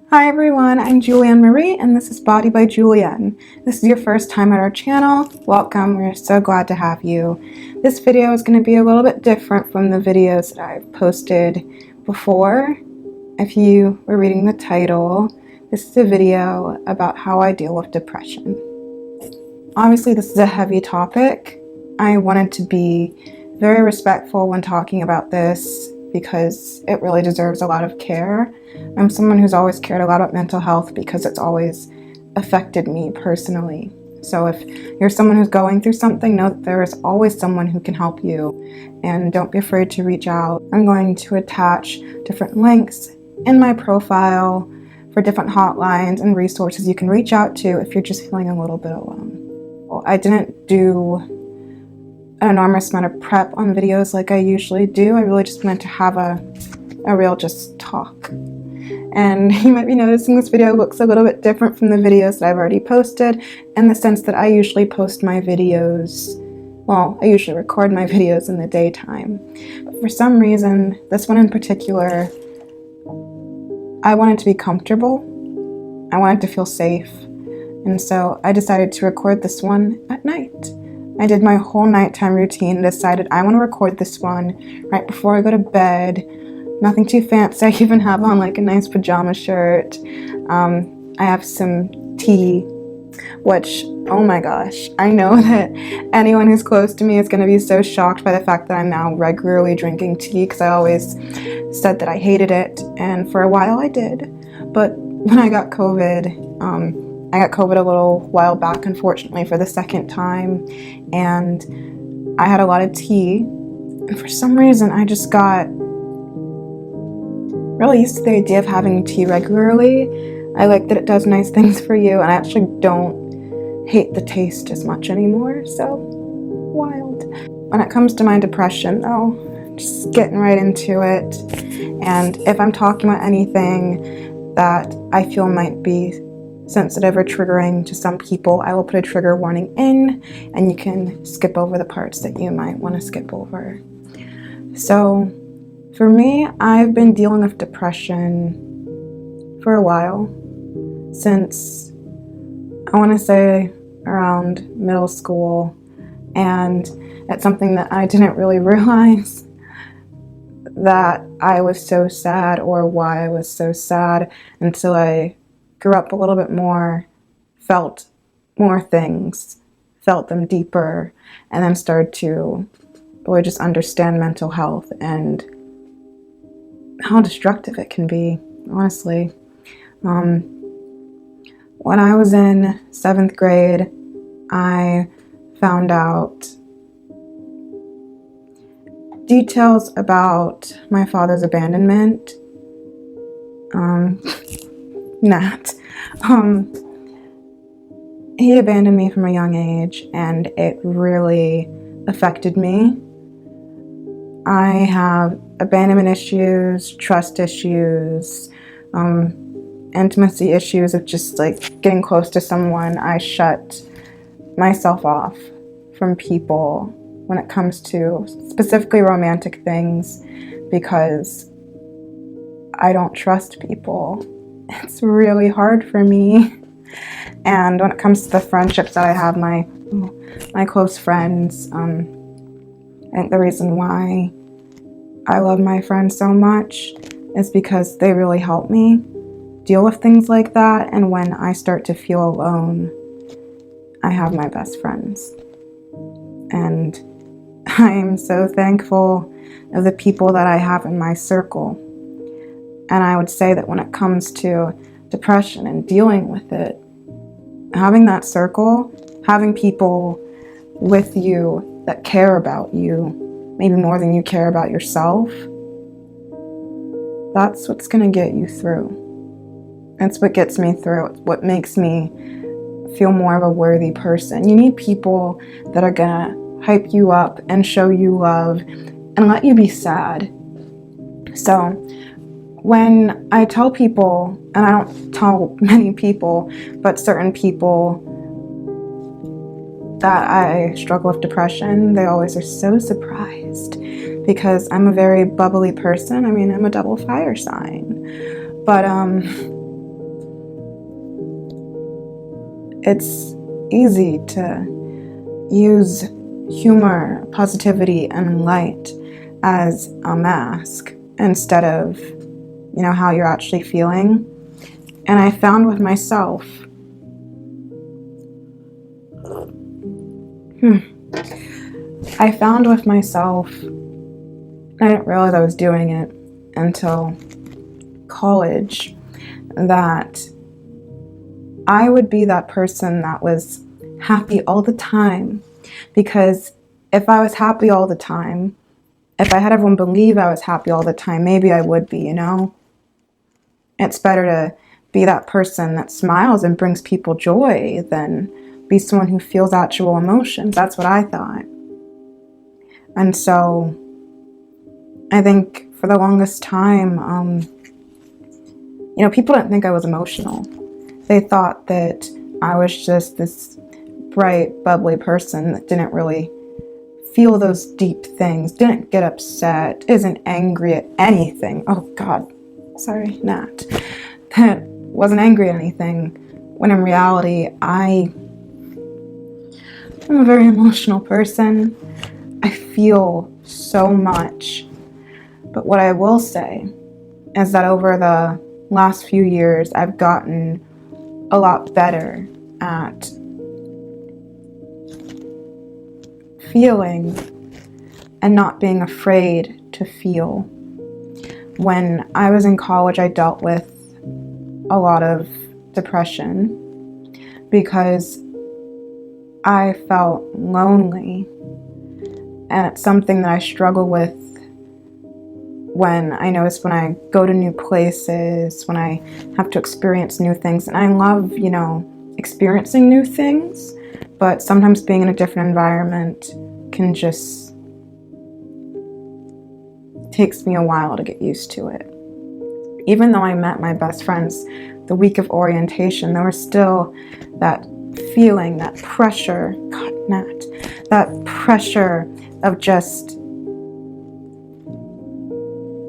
Hi everyone, I'm Julianne Marie and this is Body by Julianne. This is your first time at our channel. Welcome, we're so glad to have you. This video is going to be a little bit different from the videos that I've posted before. If you were reading the title, this is a video about how I deal with depression. Obviously this is a heavy topic. I wanted to be very respectful when talking about this because it really deserves a lot of care. I'm someone who's always cared a lot about mental health because it's always affected me personally. So if you're someone who's going through something, know that there is always someone who can help you, and don't be afraid to reach out. I'm going to attach different links in my profile for different hotlines and resources you can reach out to if you're just feeling a little bit alone. Well, I didn't do an enormous amount of prep on videos like I usually do. I really just wanted to have a real just talk. And you might be noticing this video looks a little bit different from the videos that I've already posted, in the sense that I usually post my videos, well, I usually record my videos in the daytime. But for some reason, this one in particular, I wanted to be comfortable. I wanted to feel safe. And so I decided to record this one at night. I did my whole nighttime routine and decided I want to record this one right before I go to bed. Nothing too fancy. I even have on like a nice pajama shirt. I have some tea, which, oh my gosh, I know that anyone who's close to me is going to be so shocked by the fact that I'm now regularly drinking tea, because I always said that I hated it, and for a while I did. But when I got COVID, I got COVID a little while back, unfortunately, for the second time, and I had a lot of tea, and for some reason I just got really used to the idea of having tea regularly. I like that it does nice things for you, and I actually don't hate the taste as much anymore, so wild. When it comes to my depression though, just getting right into it, and if I'm talking about anything that I feel might be sensitive or triggering to some people, I will put a trigger warning in, and you can skip over the parts that you might want to skip over. So for me, I've been dealing with depression for a while, since I want to say around middle school, and it's something that I didn't really realize that I was so sad or why I was so sad until I grew up a little bit more, felt more things, felt them deeper, and then started to really just understand mental health and how destructive it can be, honestly. When I was in 7th grade, I found out details about my father's abandonment. He abandoned me from a young age, and it really affected me. I have abandonment issues, trust issues, intimacy issues of just like getting close to someone. I shut myself off from people when it comes to specifically romantic things because I don't trust people. It's really hard for me. And when it comes to the friendships that I have, my close friends, I think the reason why I love my friends so much is because they really help me deal with things like that. And when I start to feel alone, I have my best friends. And I am so thankful of the people that I have in my circle. And I would say that when it comes to depression and dealing with it, having that circle, having people with you that care about you, maybe more than you care about yourself, that's what's going to get you through. That's what gets me through. It's what makes me feel more of a worthy person. You need people that are going to hype you up and show you love and let you be sad. So when I tell people, and I don't tell many people, but certain people that I struggle with depression, they always are so surprised because I'm a very bubbly person. I mean, I'm a double fire sign. But it's easy to use humor, positivity, and light as a mask instead of, how you're actually feeling. And I found with myself, I didn't realize I was doing it until college, that I would be that person that was happy all the time. Because if I was happy all the time, if I had everyone believe I was happy all the time, maybe I would be, It's better to be that person that smiles and brings people joy than be someone who feels actual emotions. That's what I thought. And so I think for the longest time, people didn't think I was emotional. They thought that I was just this bright, bubbly person that didn't really feel those deep things, didn't get upset, isn't angry at anything. Oh God, sorry, Nat. That wasn't angry at anything, when in reality, I'm a very emotional person. I feel so much. But what I will say is that over the last few years, I've gotten a lot better at feeling and not being afraid to feel. When I was in college, I dealt with a lot of depression because I felt lonely, and it's something that I struggle with when I go to new places, when I have to experience new things. And I love, experiencing new things, but sometimes being in a different environment can just takes me a while to get used to it. Even though I met my best friends the week of orientation, there was still that feeling, that pressure, God, Nat, that pressure of just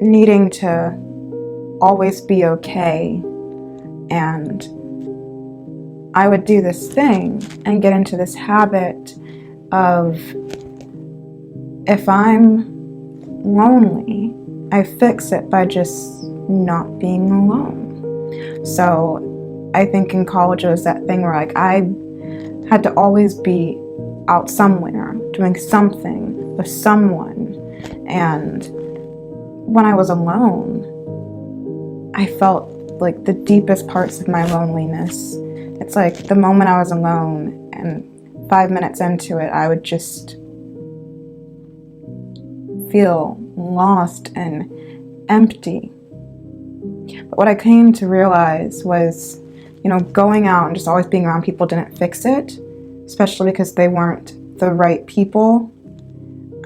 needing to always be okay. And I would do this thing and get into this habit of, if I'm lonely, I fix it by just not being alone. So I think in college it was that thing where I had to always be out somewhere doing something with someone. And when I was alone, I felt like the deepest parts of my loneliness. It's like the moment I was alone and 5 minutes into it, I would just feel lost and empty. But what I came to realize was, going out and just always being around people didn't fix it, especially because they weren't the right people.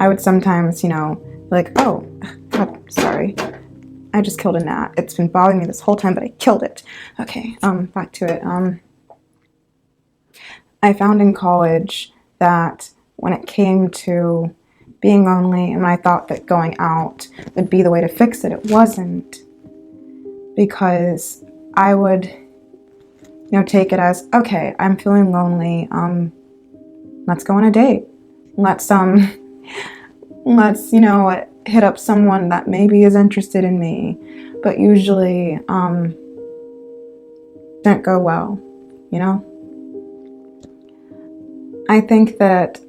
I would sometimes, like, oh, God, sorry. I just killed a gnat. It's been bothering me this whole time, but I killed it. Okay, back to it. I found in college that when it came to being lonely, and I thought that going out would be the way to fix it, it wasn't. Because I would, take it as, okay, I'm feeling lonely. Let's go on a date. Let's hit up someone that maybe is interested in me, but usually didn't go well, I think that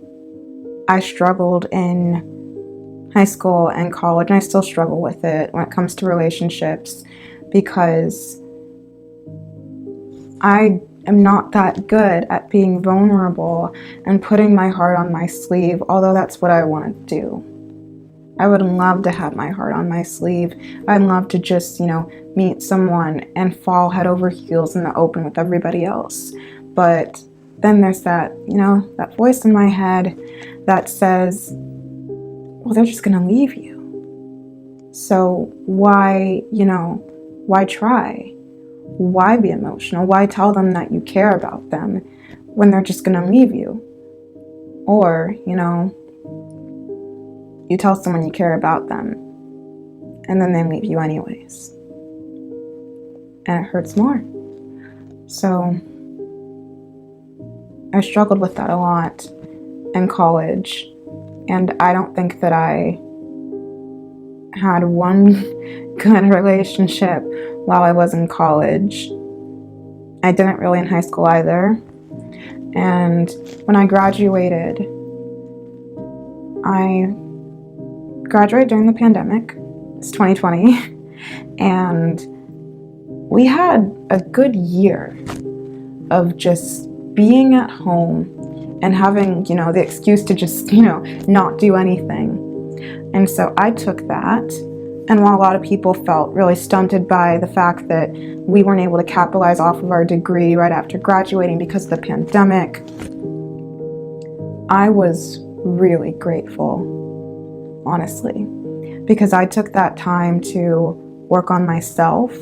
I struggled in high school and college, and I still struggle with it when it comes to relationships, because I am not that good at being vulnerable and putting my heart on my sleeve, although that's what I want to do. I would love to have my heart on my sleeve. I'd love to just, meet someone and fall head over heels in the open with everybody else. But then there's that, that voice in my head that says, well, they're just going to leave you. So why try? Why be emotional? Why tell them that you care about them when they're just going to leave you? Or, you tell someone you care about them and then they leave you anyways. And it hurts more. So I struggled with that a lot in college, and I don't think that I had one good relationship while I was in college. I didn't really in high school either. And when I graduated during the pandemic. It's 2020. And we had a good year of just being at home and having, the excuse to just, not do anything. And so I took that. And while a lot of people felt really stunted by the fact that we weren't able to capitalize off of our degree right after graduating because of the pandemic, I was really grateful, honestly, because I took that time to work on myself,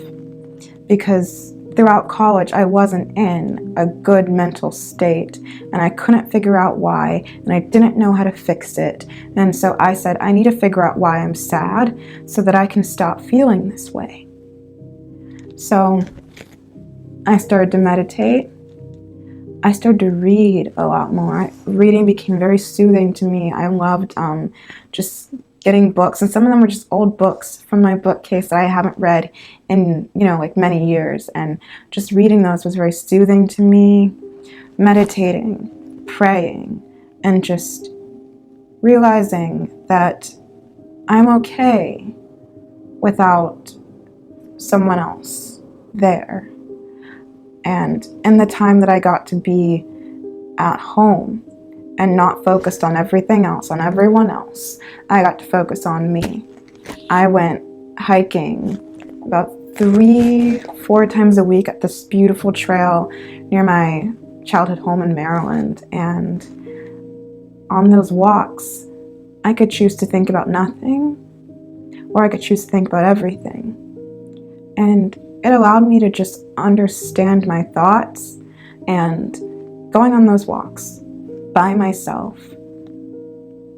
because throughout college I wasn't in a good mental state and I couldn't figure out why, and I didn't know how to fix it. And so I said, I need to figure out why I'm sad so that I can stop feeling this way. So I started to meditate. I started to read a lot more. Reading became very soothing to me. I loved just getting books, and some of them were just old books from my bookcase that I haven't read in, many years. And just reading those was very soothing to me. Meditating, praying, and just realizing that I'm okay without someone else there. And in the time that I got to be at home and not focused on everything else, on everyone else, I got to focus on me. I went hiking about 3-4 times a week at this beautiful trail near my childhood home in Maryland. And on those walks, I could choose to think about nothing, or I could choose to think about everything. And it allowed me to just understand my thoughts. And going on those walks by myself,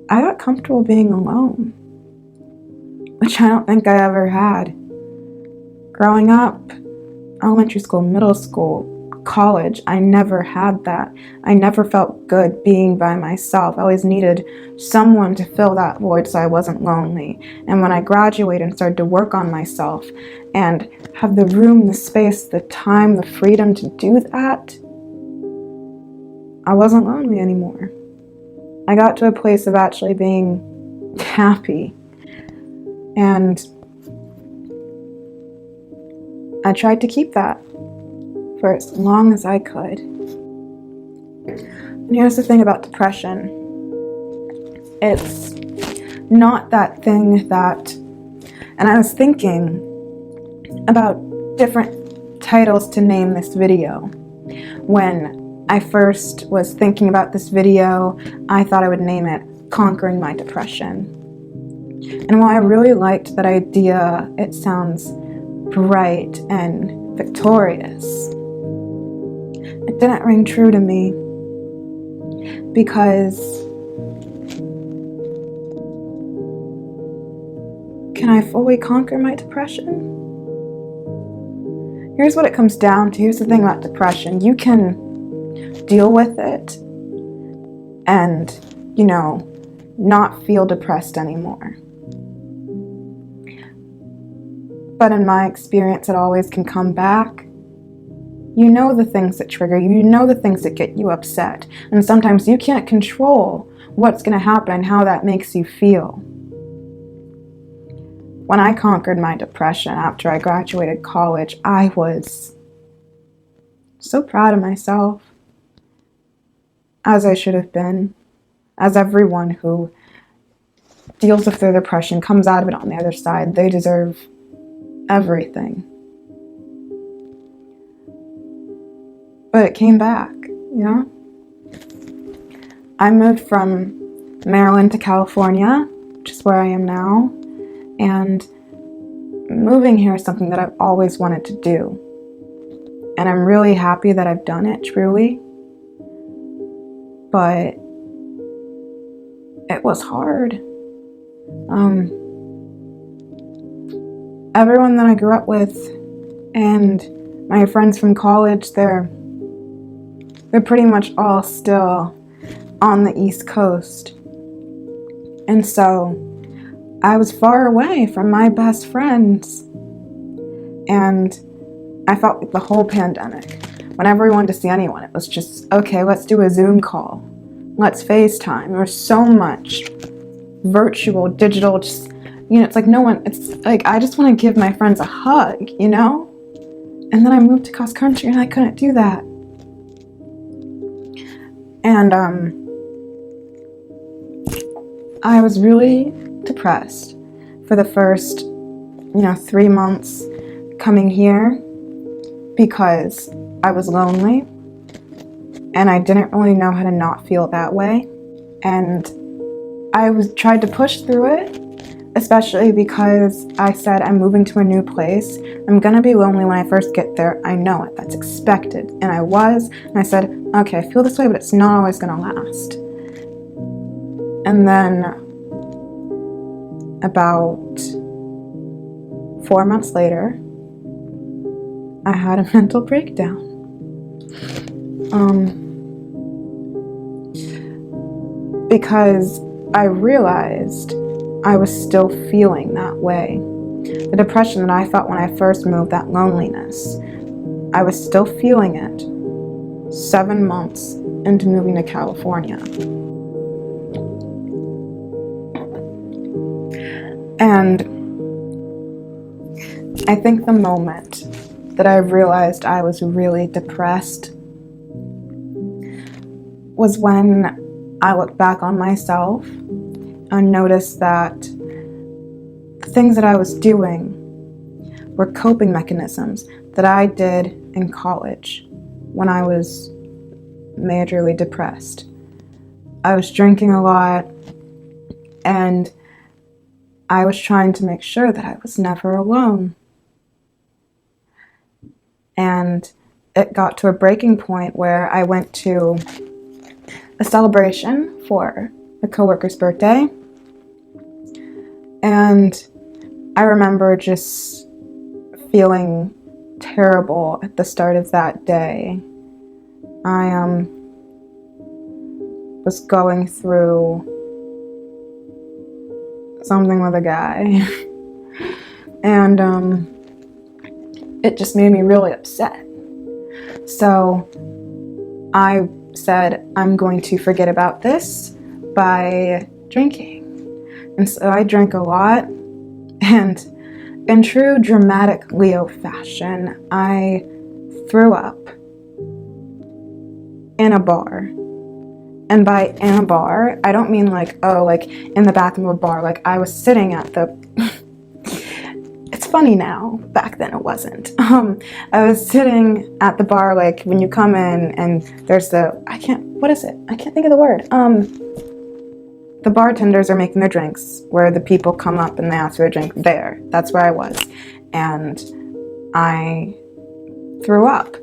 I got comfortable being alone, which I don't think I ever had. Growing up, elementary school, middle school, college, I never had that. I never felt good being by myself. I always needed someone to fill that void so I wasn't lonely. And when I graduated and started to work on myself and have the room, the space, the time, the freedom to do that, I wasn't lonely anymore. I got to a place of actually being happy. And I tried to keep that for as long as I could. And here's the thing about depression. It's not that thing that, and I was thinking about different titles to name this video. When I first was thinking about this video, I thought I would name it Conquering My Depression. And while I really liked that idea, it sounds bright and victorious. It didn't ring true to me, because can I fully conquer my depression? Here's what it comes down to. Here's the thing about depression. You can deal with it and, not feel depressed anymore. But in my experience, it always can come back. You know the things that trigger you. You know the things that get you upset. And sometimes you can't control what's going to happen and how that makes you feel. When I conquered my depression after I graduated college, I was so proud of myself, as I should have been, as everyone who deals with their depression comes out of it on the other side. They deserve everything. But it came back, I moved from Maryland to California, which is where I am now. And moving here is something that I've always wanted to do. And I'm really happy that I've done it, truly. But it was hard. Everyone that I grew up with and my friends from college, they're they're pretty much all still on the East Coast. And so I was far away from my best friends. And I felt like the whole pandemic, whenever we wanted to see anyone, it was just, okay, let's do a Zoom call. Let's FaceTime. There was so much virtual, digital, just, it's like no one, it's like, I just want to give my friends a hug, And then I moved to cross country and I couldn't do that. And I was really depressed for the first, 3 months coming here because I was lonely and I didn't really know how to not feel that way. And I tried to push through it, especially because I said I'm moving to a new place. I'm gonna be lonely when I first get there. I know it, that's expected. And I was, and I said, okay, I feel this way, but it's not always gonna last. And then about 4 months later, I had a mental breakdown. Because I realized I was still feeling that way. The depression that I felt when I first moved, that loneliness, I was still feeling it 7 months into moving to California. And I think the moment that I realized I was really depressed was when I looked back on myself and noticed that the things that I was doing were coping mechanisms that I did in college when I was majorly depressed. I was drinking a lot and I was trying to make sure that I was never alone. And it got to a breaking point where I went to a celebration for a coworker's birthday. And I remember just feeling terrible at the start of that day. I was going through something with a guy. And it just made me really upset. So I said, I'm going to forget about this by drinking. And so I drank a lot, and in true dramatic Leo fashion, I threw up in a bar. And by in a bar, I don't mean like in the bathroom of a bar. Like I was sitting at the it's funny now, back then it wasn't. I was sitting at the bar, like when you come in and there's I can't think of the word. The bartenders are making their drinks where the people come up and they ask for a drink there. That's where I was. And I threw up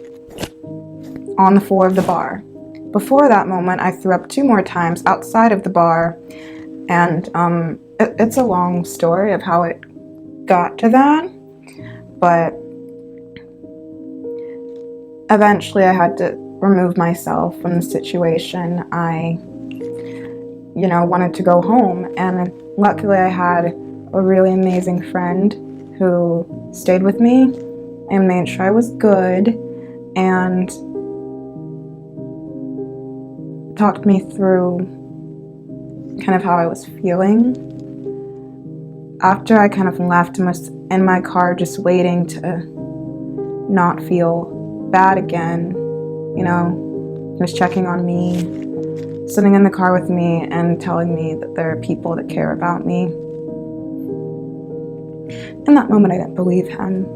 on the floor of the bar. Before that moment, I threw up 2 more times outside of the bar. And it's a long story of how it got to that. But eventually I had to remove myself from the situation. I wanted to go home, and luckily I had a really amazing friend who stayed with me and made sure I was good and talked me through kind of how I was feeling. After I kind of left and was in my car just waiting to not feel bad again, he was checking on me, sitting in the car with me and telling me that there are people that care about me. In that moment, I didn't believe him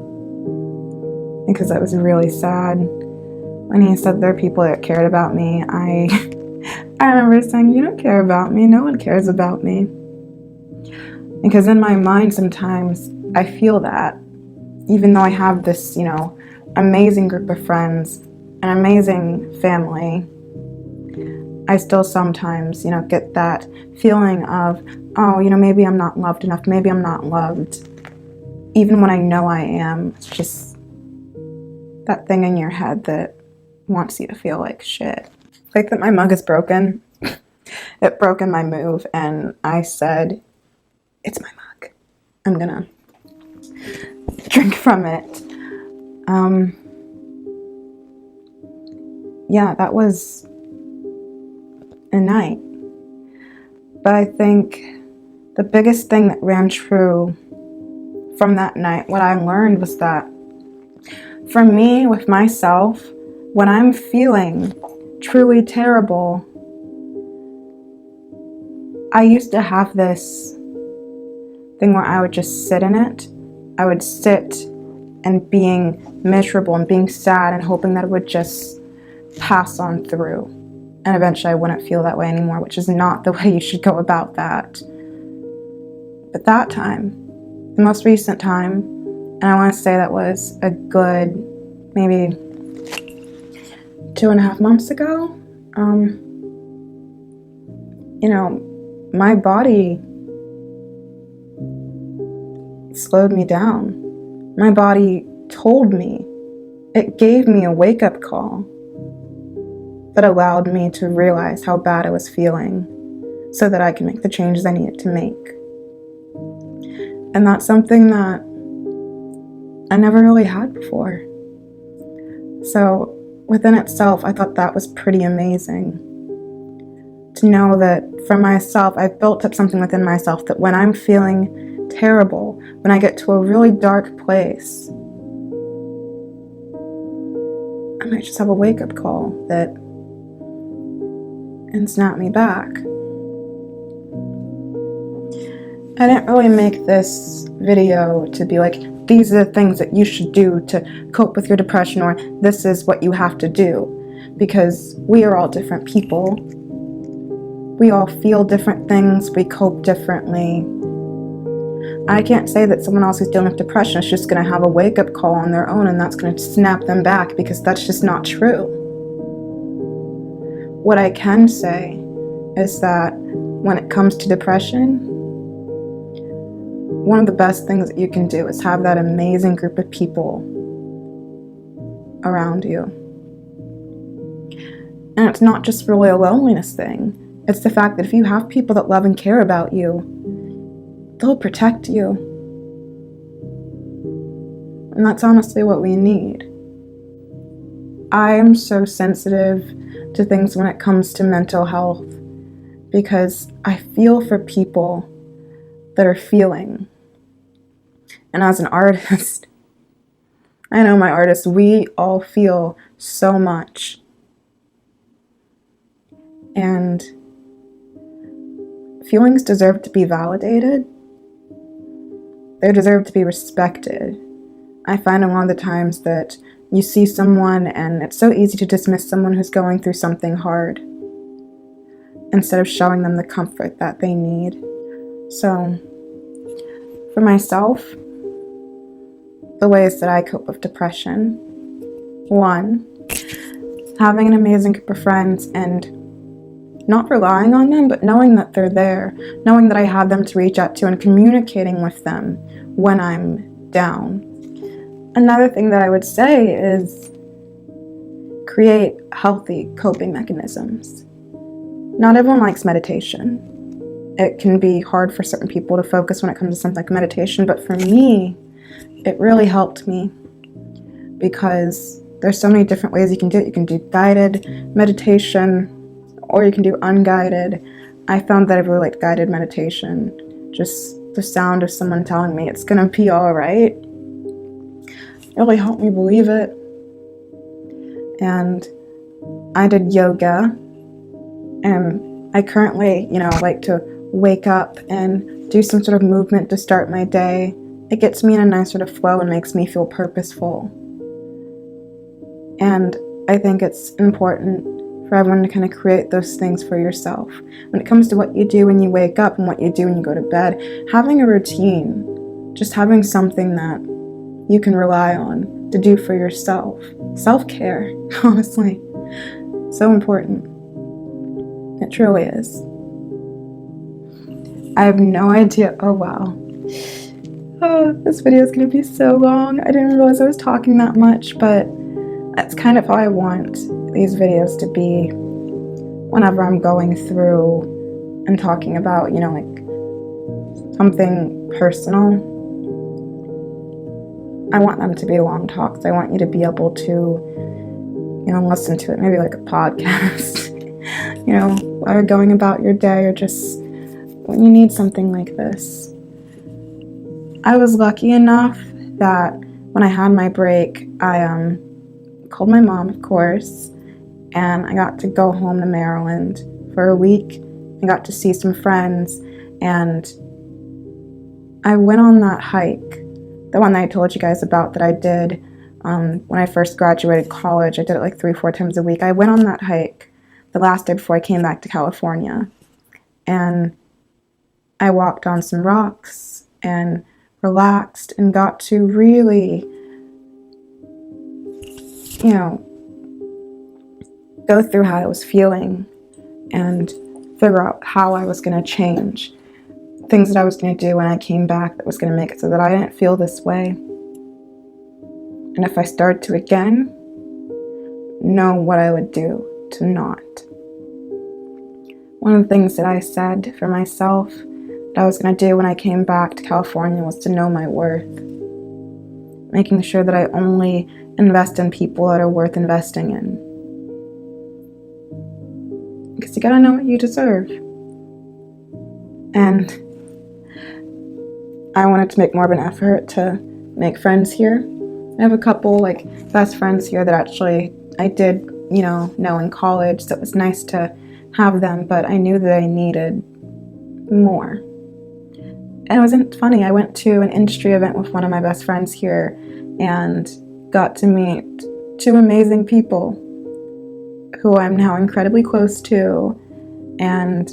because I was really sad. When he said there are people that cared about me, I remember saying, you don't care about me. No one cares about me. Because in my mind, sometimes I feel that, even though I have this, amazing group of friends, an amazing family, I still sometimes, get that feeling of, maybe I'm not loved enough. Maybe I'm not loved. Even when I know I am, it's just that thing in your head that wants you to feel like shit. Like that my mug is broken. It broke in my move, and I said, it's my mug. I'm gonna drink from it. Yeah, that was a night. But I think the biggest thing that ran true from that night, what I learned was that for me, with myself, when I'm feeling truly terrible, I used to have this thing where I would just sit in it. I would sit and being miserable and being sad and hoping that it would just pass on through. And eventually I wouldn't feel that way anymore, which is not the way you should go about that. But that time, the most recent time, and I want to say that was a good maybe 2.5 months ago, my body slowed me down. My body told me, it gave me a wake-up call that allowed me to realize how bad I was feeling so that I can make the changes I needed to make. And that's something that I never really had before. So within itself, I thought that was pretty amazing. To know that for myself, I've built up something within myself that when I'm feeling terrible, when I get to a really dark place, I might just have a wake-up call and snap me back. I didn't really make this video to be like, these are the things that you should do to cope with your depression, or this is what you have to do, because we are all different people. We all feel different things, we cope differently. I can't say that someone else who's dealing with depression is just going to have a wake-up call on their own and that's going to snap them back, because that's just not true. What I can say is that when it comes to depression, one of the best things that you can do is have that amazing group of people around you. And it's not just really a loneliness thing. It's the fact that if you have people that love and care about you, they'll protect you. And that's honestly what we need. I am so sensitive to things when it comes to mental health, because I feel for people that are feeling. And as an artist, I know my artists, we all feel so much. And feelings deserve to be validated. They deserve to be respected. I find a lot of the times that you see someone and it's so easy to dismiss someone who's going through something hard instead of showing them the comfort that they need. So, for myself, the ways that I cope with depression: 1, having an amazing group of friends and not relying on them, but knowing that they're there, knowing that I have them to reach out to and communicating with them when I'm down. Another thing that I would say is create healthy coping mechanisms. Not everyone likes meditation. It can be hard for certain people to focus when it comes to something like meditation, but for me, it really helped me because there's so many different ways you can do it. You can do guided meditation, or you can do unguided. I found that I really liked guided meditation. Just the sound of someone telling me it's gonna be all right really helped me believe it. And I did yoga, and I currently, like to wake up and do some sort of movement to start my day. It gets me in a nice sort of flow and makes me feel purposeful. And I think it's important for everyone to kind of create those things for yourself. When it comes to what you do when you wake up and what you do when you go to bed, having a routine, just having something that you can rely on to do for yourself. Self-care, honestly, so important. It truly is. I have no idea. Oh, wow. Oh, this video is going to be so long. I didn't realize I was talking that much, but That's kind of how I want these videos to be whenever I'm going through and talking about, like something personal. I want them to be long talks. I want you to be able to, listen to it, maybe like a podcast, while you're going about your day, or just when you need something like this. I was lucky enough that when I had my break, I called my mom, of course, and I got to go home to Maryland for a week. I got to see some friends, and I went on that hike, the one that I told you guys about that I did when I first graduated college. I did it like 3-4 times a week. I went on that hike the last day before I came back to California, and I walked on some rocks and relaxed and got to really, go through how I was feeling and figure out how I was going to change, things that I was going to do when I came back that was going to make it so that I didn't feel this way. And if I started to again, know what I would do to not. One of the things that I said for myself that I was going to do when I came back to California was to know my worth. Making sure that I only invest in people that are worth investing in. Because you gotta know what you deserve. And I wanted to make more of an effort to make friends here. I have a couple best friends here that actually I did, know in college, so it was nice to have them, but I knew that I needed more. And it wasn't funny. I went to an industry event with one of my best friends here and got to meet 2 amazing people who I'm now incredibly close to, and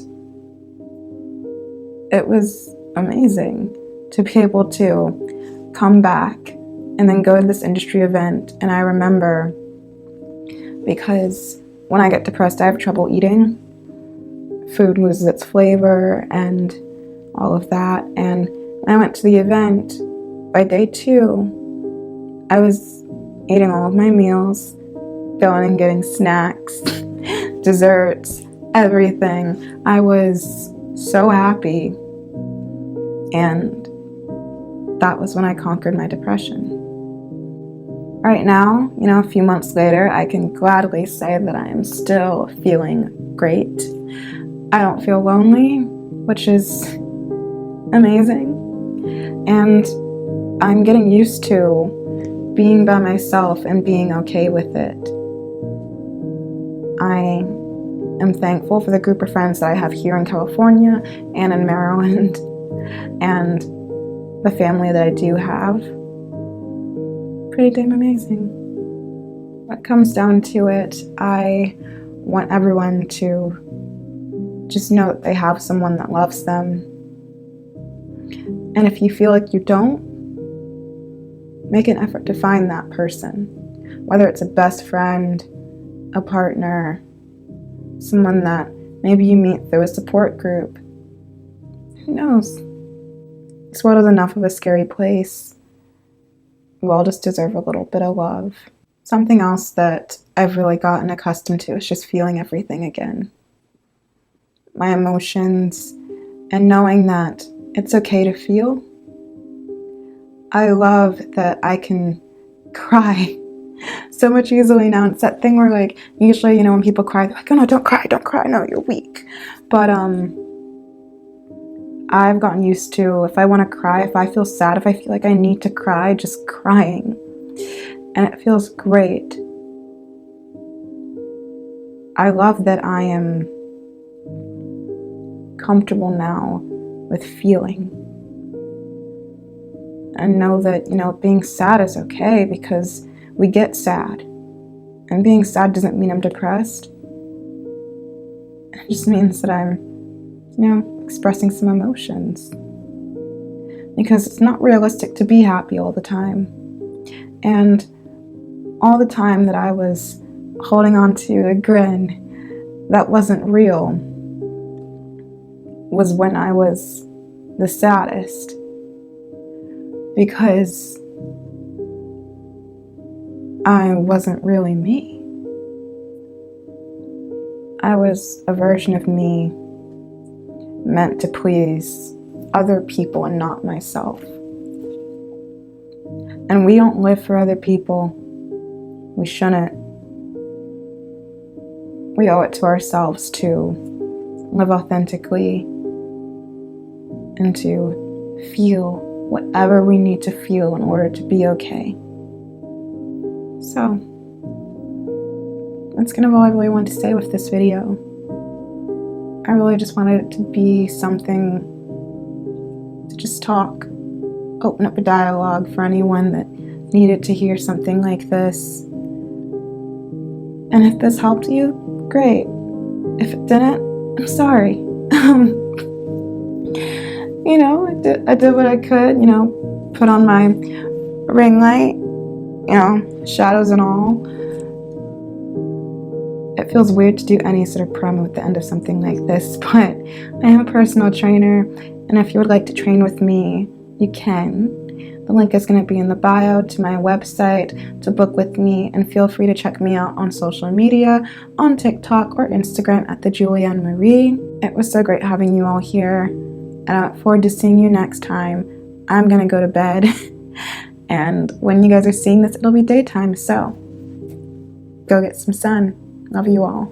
it was amazing to be able to come back and then go to this industry event. And I remember, because when I get depressed, I have trouble eating. Food loses its flavor and all of that. And when I went to the event, by day 2, I was eating all of my meals, going and getting snacks, desserts, everything. I was so happy. And that was when I conquered my depression. Right now, a few months later, I can gladly say that I am still feeling great. I don't feel lonely, which is amazing. And I'm getting used to being by myself and being okay with it. I am thankful for the group of friends that I have here in California and in Maryland, and the family that I do have. Pretty damn amazing. When it comes down to it, I want everyone to just know that they have someone that loves them. And if you feel like you don't, make an effort to find that person. Whether it's a best friend, a partner, someone that maybe you meet through a support group. Who knows? This world is enough of a scary place. We all just deserve a little bit of love. Something else that I've really gotten accustomed to is just feeling everything again. My emotions, and knowing that it's okay to feel. I love that I can cry so much easily now. It's that thing where usually, when people cry, they're like, oh no, don't cry, no, you're weak. But I've gotten used to, if I want to cry, if I feel sad, if I feel like I need to cry, just crying. And it feels great. I love that I am comfortable now with feeling. And know that, being sad is okay, because we get sad. And being sad doesn't mean I'm depressed. It just means that I'm, expressing some emotions. Because it's not realistic to be happy all the time. And all the time that I was holding on to a grin that wasn't real was when I was the saddest. Because I wasn't really me. I was a version of me meant to please other people and not myself. And we don't live for other people. We shouldn't. We owe it to ourselves to live authentically and to feel whatever we need to feel in order to be okay. So, that's kind of all I really want to say with this video. I really just wanted it to be something to just talk, open up a dialogue for anyone that needed to hear something like this. And if this helped you, great. If it didn't, I'm sorry. I did what I could, put on my ring light, shadows and all. It feels weird to do any sort of promo at the end of something like this, but I am a personal trainer, and if you would like to train with me, you can. The link is going to be in the bio to my website to book with me, and feel free to check me out on social media, on TikTok or Instagram at the Julianne Marie. It was so great having you all here, and I look forward to seeing you next time. I'm going to go to bed, and when you guys are seeing this, it'll be daytime, so go get some sun. Love you all.